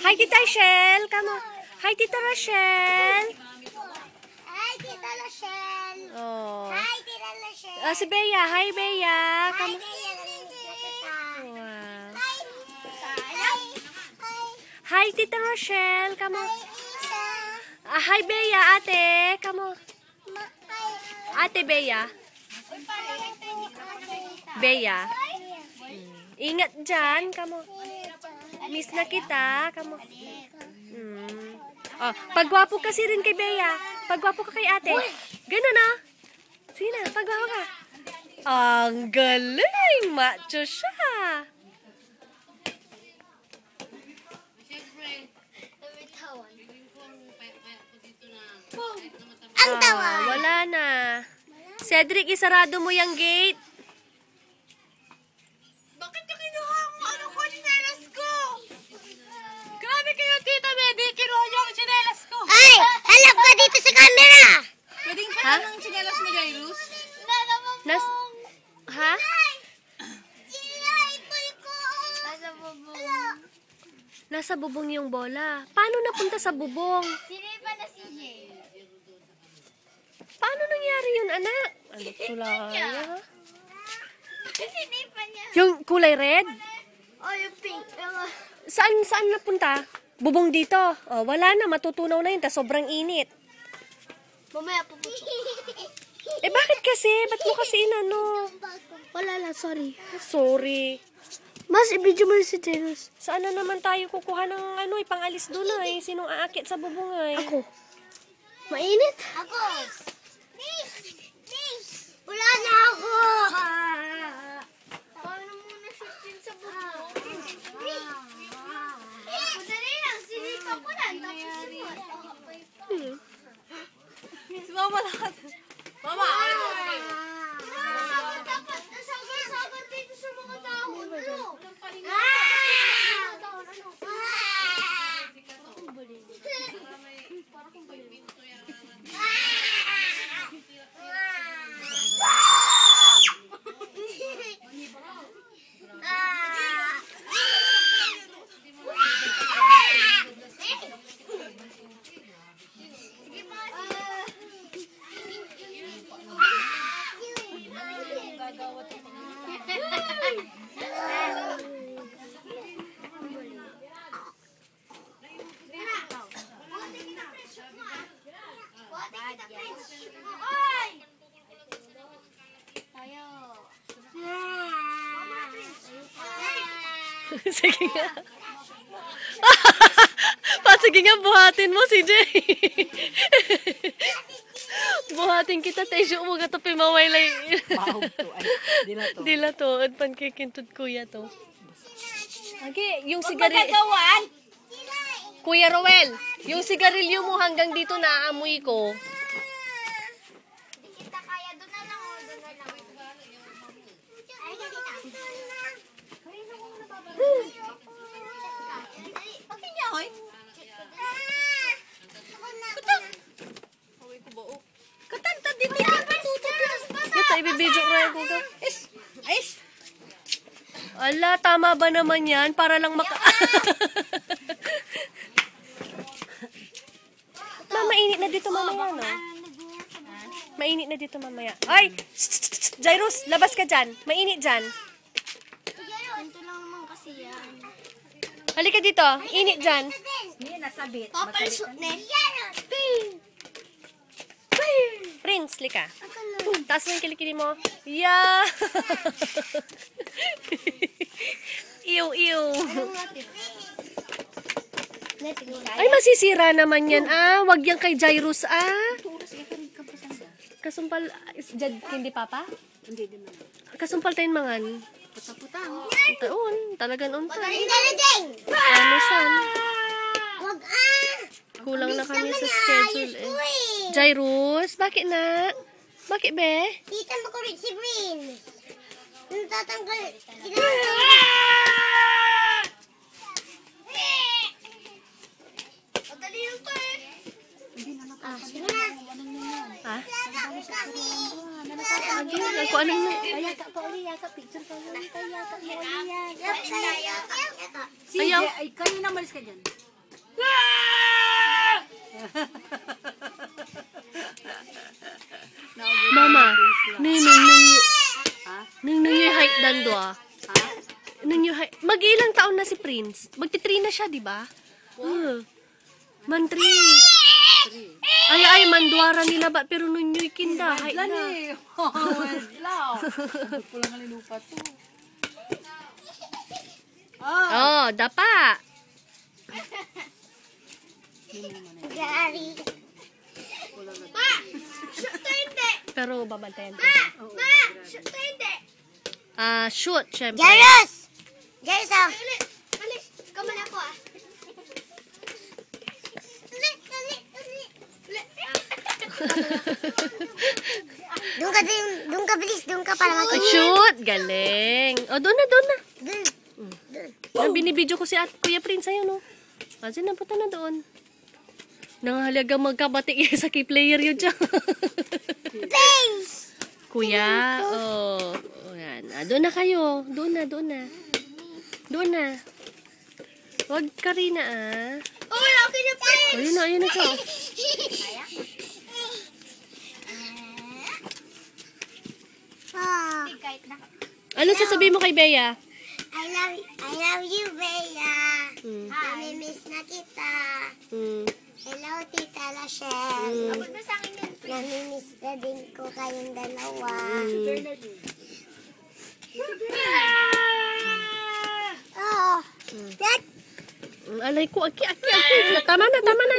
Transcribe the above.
Hi, Tita Rochelle. Come on. Hi, Tita Rochelle. Hi, Tita Rochelle. Oh. Hi, Tita Rochelle. Si Bea. Hi, Bea. Hi, Come on. Bea. Wow. Hi. Hi, Tita Rochelle. Come on. Hi, Isa. Hi, Bea. Ate. Come on. Ate Bea. Bea. Ingat dyan. Come on. Miss na kita. Come on. Oh, pagwapo kasi rin kay Bea. Pagwapo ka kay ate. Ganun na. Sige na, pagwapo ka. Ang galing. Macho siya. Ang tawa. Wala na. Cedric, isarado mo yung gate. Bakit ka kinuha ang ano ko, chinelas ko? Grabe kayo, Tita Baby. Kinuha niyo ang chinelas ko. Ay! Halap ka dito sa camera! Pwedeng pa ng chinelas mo, Jairus? Ha? Nasa bubong yung bola. Paano napunta sa bubong? Sinipa na si Jay. Paano nangyari yun, anak? Ano kulay? Sinipa niya. Yung kulay red? Oh, yung pink. Saan napunta? Bubong dito. Oh, wala na, matutunaw na yun. Tas sobrang init. Mamaya puputok. Bakit kasi? Ba't mo kasi inano? Wala lang, sorry. Sorry. Mas, i-video mo si Jairus. Saan na naman tayo kukuha ng ipangalis doon ay? Sinong aakit sa bubong ay? Ako. Mainit? Ako. Wala na ako. Paano muna shoot sa bubong? Madali lang, sinipa ko lang. Si Mama lahat. Mama, ano mo? Dapat nasagot dito sa mga dahon. Sige nga. Sige nga, buhatin mo si Jay. Buhatin kita, tayo mo ka ito pimawaylay. Mahog to. Ay, Dila to. At pankikintod kuya to. Okay, yung sigarilyo. Magagawan? Kuya Roel, yung sigarilyo mo hanggang dito naaamoy ko. Kita kaya doon na lang o doon na lang. Ay, ganito. Bakit niya, hoy? Katanta dito. Ito, ibibidyo ko rin ko. Ayos. Ala, tama ba naman yan? Para lang mainit na dito mamaya, no? Mainit na dito mamaya. Ay! Jairus, labas ka dyan. Mainit dyan. Ganito lang naman kasi yan. Halika dito. Init dyan. Hindi, nasabit. Papalsot na. Prince, lika. Taas mo yung kilikili mo. Yeah! Ew. Ay, masisira naman yan, Wag yan kay Jairus, Kasumpal, jad, hindi papa? Hindi naman. Kasumpal tayo mangan. Putang. Taon, talagang unta. Ding! Ano san? Wag Kulang na kami sa schedule, Jairus, bakit na? Bakit, be? Kita mo ko rin si Prince. Nung tatanggal. Madali lang to Sige na. Ha? Kami. Agi, ako anong na. Yakap pa uli, yakap. Picture ka uli. Yakap mo uli, Yakap kayo. Yakap. Sige, Ayaw. ay, kayo na malis ka dyan. Mama, nung Ha? yung height dando ah. Ha? Nung yung height, mag-ilang taon na si Prince? Magti-3 na siya, di ba? Man 3. Ay, mandwara nila ba? Pero nung yung kinda, height Lan na. eh. Wow. Pulang nga lupa to. Oh, dapa. Gary. Ma! Shoot ka hindi! Pero babantayan ko. Ma! Shoot ka hindi! Shoot, syempre. Jairus! Jairus ah! Dali! Kamala ko ah! Dali! Dali! Dali! Doon ka bilis, doon ka para Shoot, galing. Oh, doon na. Doon. Binibidyo ko si Kuya Prince ayun, no? Kasi napunta na doon. Nangahalaga magkabati sa key player yun dyan. Face! Kuya, yan. Doon na kayo. Doon na. Huwag ka rin na, Oh, laki na face! Ayun na siya. Oh, Ano sasabihin mo kay Bea? I love you, Bea. Hmm. Namimiss na kita. Hello, Tita Rachel. Namimiss na din ko kayong dalawa. Oh, that Alay ko, aki. Tama na.